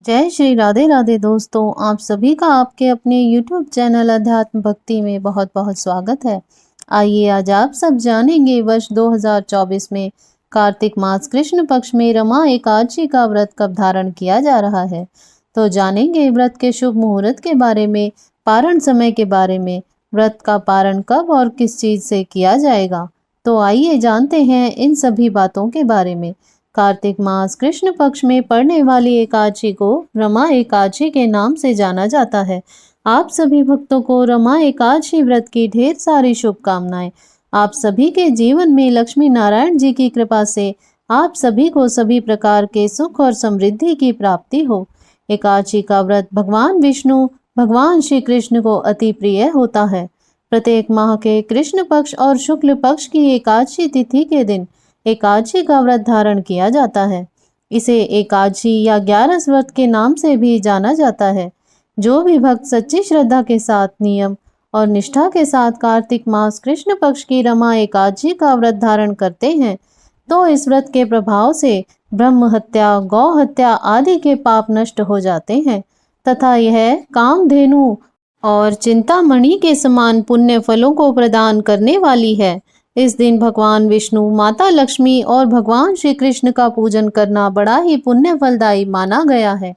जय श्री राधे राधे दोस्तों, आप सभी का आपके अपने YouTube चैनल अध्यात्म भक्ति में बहुत बहुत स्वागत है। आइए आज आप सब जानेंगे वर्ष 2024 में कार्तिक मास कृष्ण पक्ष में रमा एकादशी का व्रत कब धारण किया जा रहा है। तो जानेंगे व्रत के शुभ मुहूर्त के बारे में, पारण समय के बारे में, व्रत का पारण कब और किस चीज से किया जाएगा। तो आइए जानते हैं इन सभी बातों के बारे में। कार्तिक मास कृष्ण पक्ष में पड़ने वाली एकादशी को रमा एकादशी के नाम से जाना जाता है। आप सभी भक्तों को रमा एकादशी व्रत की ढेर सारी शुभकामनाएं। आप सभी के जीवन में लक्ष्मी नारायण जी की कृपा से आप सभी को सभी प्रकार के सुख और समृद्धि की प्राप्ति हो। एकादशी का व्रत भगवान विष्णु भगवान श्री कृष्ण को अति प्रिय होता है। प्रत्येक माह के कृष्ण पक्ष और शुक्ल पक्ष की एकादशी तिथि के दिन एकादशी का व्रत धारण किया जाता है। इसे एकादशी या 11 व्रत के नाम से भी जाना जाता है। जो भी भक्त सच्ची श्रद्धा के साथ नियम और निष्ठा के साथ कार्तिक मास कृष्ण पक्ष की रमा एकादशी का व्रत धारण करते हैं, तो इस व्रत के प्रभाव से ब्रह्म हत्या, गौ हत्या आदि के पाप नष्ट हो जाते हैं तथा यह कामधेनु और चिंतामणि के समान पुण्य फलों को प्रदान करने वाली है। इस दिन भगवान विष्णु, माता लक्ष्मी और भगवान श्री कृष्ण का पूजन करना बड़ा ही पुण्य फलदायी माना गया है।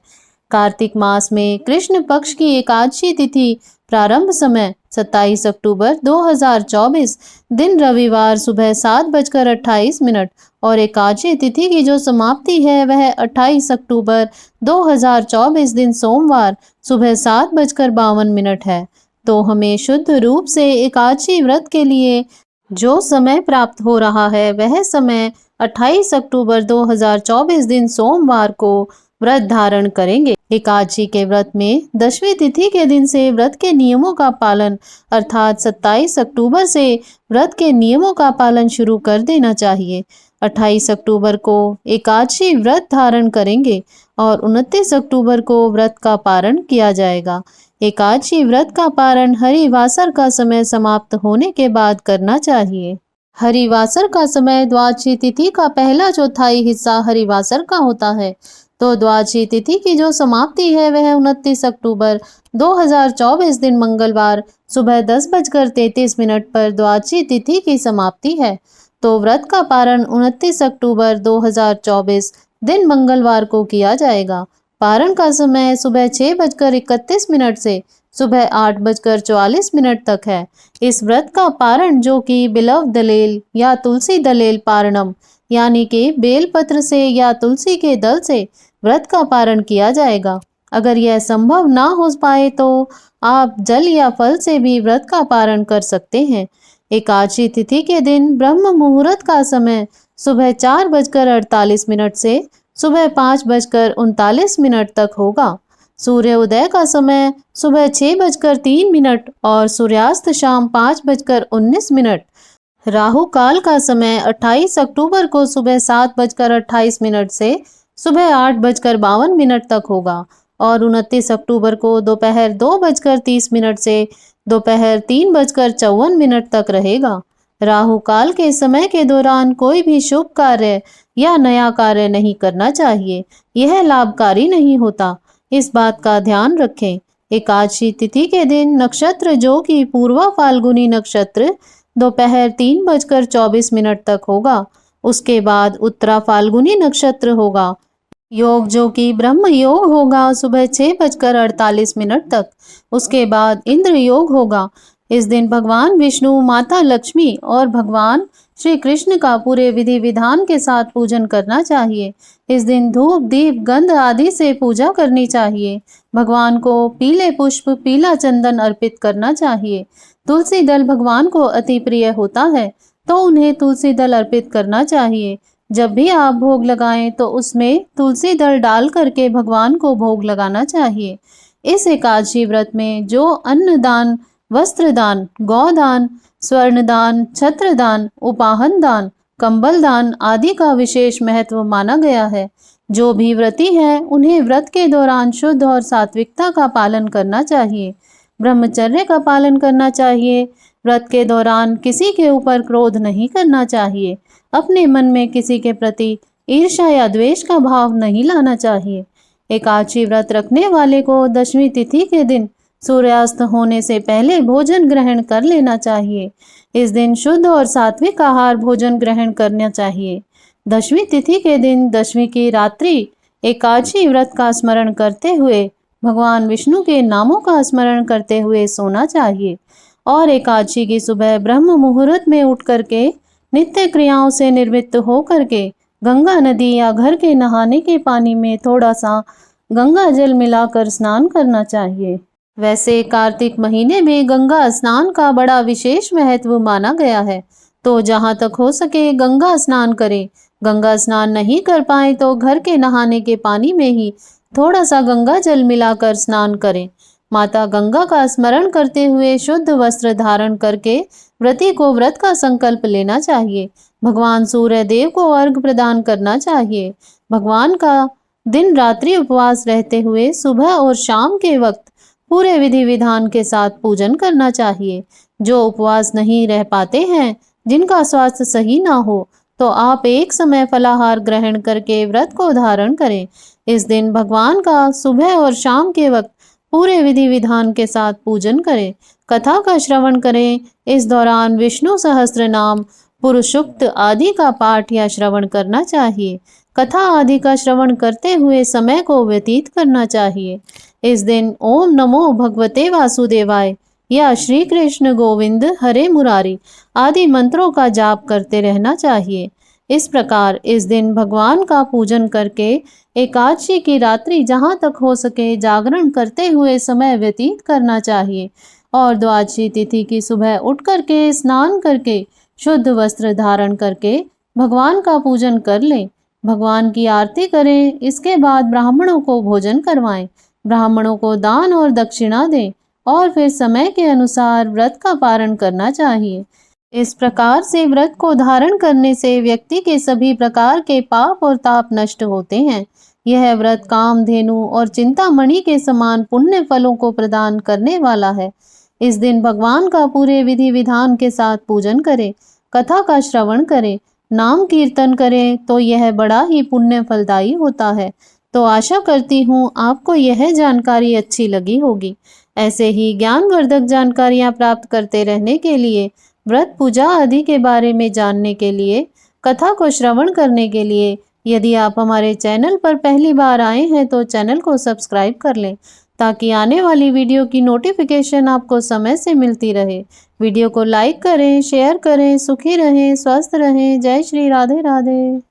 कार्तिक मास में कृष्ण पक्ष की एकादशी तिथि प्रारंभ समय 27 अक्टूबर 2024 दिन रविवार सुबह 7:28 और एकादशी तिथि की जो समाप्ति है वह 28 अक्टूबर 2024 दिन सोमवार सुबह 7:52 है। तो हमें शुद्ध रूप से एकादशी व्रत के लिए जो समय प्राप्त हो रहा है वह समय 28 अक्टूबर 2024 दिन सोमवार को व्रत धारण करेंगे। एकादशी के व्रत में 10वीं तिथि के दिन से व्रत के नियमों का पालन अर्थात 27 अक्टूबर से व्रत के नियमों का पालन शुरू कर देना चाहिए। 28 अक्टूबर को एकादशी व्रत धारण करेंगे और 29 अक्टूबर को व्रत का पारण किया जाएगा। एकादशी व्रत का पारण हरिवासर का समय समाप्त होने के बाद करना चाहिए। हरिवासर का समय द्वादशी तिथि का पहला चौथाई हिस्सा हरिवासर का होता है। तो द्वादशी तिथि की जो समाप्ति है वह 29 अक्टूबर 2024 दिन मंगलवार सुबह 10:33 पर द्वादशी तिथि की समाप्ति है। तो व्रत का पारण 29 अक्टूबर 2024 दिन मंगलवार को किया जाएगा। पारण का समय सुबह 6:31 से सुबह 8:44 तक है। इस व्रत का पारण जो कि बिलव दलेल या तुलसी दलेल पारणम यानी कि बेलपत्र से या तुलसी के दल से व्रत का पारण किया जाएगा। अगर यह संभव ना हो पाए तो आप जल या फल से भी व्रत का पारण कर सकते हैं। एकादशी तिथि के दिन ब्रह्म मुहूर्त का समय सुबह 4:48 से सुबह 5:39 तक होगा। सूर्य उदय का समय सुबह 6:03 और सूर्यास्त शाम 5:19। राहु काल का समय 28 अक्टूबर को सुबह 7:28 से सुबह 8:52 तक होगा और 29 अक्टूबर को दोपहर 2:30 से दोपहर 3:54 तक रहेगा। राहु काल के समय के दौरान कोई भी शुभ कार्य या नया कार्य नहीं करना चाहिए, यह लाभकारी नहीं होता, इस बात का ध्यान रखें। एकादशी तिथि के दिन नक्षत्र जो कि पूर्वा फाल्गुनी नक्षत्र दोपहर 3:24 तक होगा। उसके बाद उत्तरा फाल्गुनी नक्षत्र होगा। योग जो कि ब्रह्म योग होगा सुबह 6:48 तक। उसके बाद इंद्र योग होगा। इस दिन भगवान विष्णु, माता लक्ष्मी और भगवान श्री कृष्ण का पूरे विधि विधान के साथ पूजन करना चाहिए। इस दिन धूप, दीप, गंध आदि से पूजा करनी चाहिए। भगवान को पीले पुष्प, पीला चंदन अर्पित करना चाहिए। तुलसी दल भगवान को अति प्रिय होता है तो उन्हें तुलसी दल अर्पित करना चाहिए। जब भी आप भोग लगाएं तो उसमें तुलसी दल डाल करके भगवान को भोग लगाना चाहिए। इस एकादशी व्रत में जो अन्न दान, वस्त्र दान, गौदान, स्वर्ण दान, छत्र दान, उपाहन दान, कंबल दान आदि का विशेष महत्व माना गया है। जो भी व्रती हैं उन्हें व्रत के दौरान शुद्ध और सात्विकता का पालन करना चाहिए, ब्रह्मचर्य का पालन करना चाहिए। व्रत के दौरान किसी के ऊपर क्रोध नहीं करना चाहिए। अपने मन में किसी के प्रति ईर्ष्या या द्वेष का भाव नहीं लाना चाहिए। एकादशी व्रत रखने वाले को दशमी तिथि के दिन सूर्यास्त होने से पहले भोजन ग्रहण कर लेना चाहिए। इस दिन शुद्ध और सात्विक आहार भोजन ग्रहण करना चाहिए। दशमी तिथि के दिन दशमी की रात्रि एकादशी व्रत का स्मरण करते हुए भगवान विष्णु के नामों का स्मरण करते हुए सोना चाहिए और एकादशी की सुबह ब्रह्म मुहूर्त में उठ करके नित्य क्रियाओं से निर्वृत्त हो करके गंगा नदी या घर के नहाने के पानी में थोड़ा सा गंगा जल मिलाकर स्नान करना चाहिए। वैसे कार्तिक महीने में गंगा स्नान का बड़ा विशेष महत्व माना गया है, तो जहाँ तक हो सके गंगा स्नान करें। गंगा स्नान नहीं कर पाए तो घर के नहाने के पानी में ही थोड़ा सा गंगा जल मिलाकर स्नान करें। माता गंगा का स्मरण करते हुए शुद्ध वस्त्र धारण करके व्रती को व्रत का संकल्प लेना चाहिए। भगवान सूर्य देव को अर्घ प्रदान करना चाहिए। भगवान का दिन रात्रि उपवास रहते हुए सुबह और शाम के वक्त पूरे विधि विधान के साथ पूजन करना चाहिए। जो उपवास नहीं रह पाते हैं, जिनका स्वास्थ्य सही ना हो, तो आप एक समय फलाहार ग्रहण करके व्रत को धारण करें। इस दिन भगवान का सुबह और शाम के वक्त पूरे विधि विधान के साथ पूजन करें। कथा का श्रवण करें। इस दौरान विष्णु सहस्त्र नाम, पुरुषोक्त आदि का पाठ या श्रवण करना चाहिए। कथा आदि का श्रवण करते हुए समय को व्यतीत करना चाहिए। इस दिन ओम नमो भगवते वासुदेवाय या श्री कृष्ण गोविंद हरे मुरारी आदि मंत्रों का जाप करते रहना चाहिए। इस प्रकार इस दिन भगवान का पूजन करके एकादशी की रात्रि जहाँ तक हो सके जागरण करते हुए समय व्यतीत करना चाहिए और द्वादशी तिथि की सुबह उठ करके स्नान करके शुद्ध वस्त्र धारण करके भगवान का पूजन कर लें। भगवान की आरती करें। इसके बाद ब्राह्मणों को भोजन करवाएं, ब्राह्मणों को दान और दक्षिणा दें और फिर समय के अनुसार व्रत का पारण करना चाहिए। इस प्रकार से व्रत को धारण करने से व्यक्ति के सभी प्रकार के पाप और ताप नष्ट होते हैं। यह व्रत कामधेनु और चिंतामणि के समान पुण्य फलों को प्रदान करने वाला है। इस दिन भगवान का पूरे विधि विधान के साथ पूजन करें, कथा का श्रवण करें, नाम कीर्तन करें, तो यह बड़ा ही पुण्य फलदायी होता है। तो आशा करती हूँ आपको यह जानकारी अच्छी लगी होगी। ऐसे ही ज्ञानवर्धक जानकारियाँ प्राप्त करते रहने के लिए, व्रत पूजा आदि के बारे में जानने के लिए, कथा को श्रवण करने के लिए यदि आप हमारे चैनल पर पहली बार आए हैं तो चैनल को सब्सक्राइब कर लें ताकि आने वाली वीडियो की नोटिफिकेशन आपको समय से मिलती रहे। वीडियो को लाइक करें, शेयर करें। सुखी रहें, स्वस्थ रहें। जय श्री राधे राधे।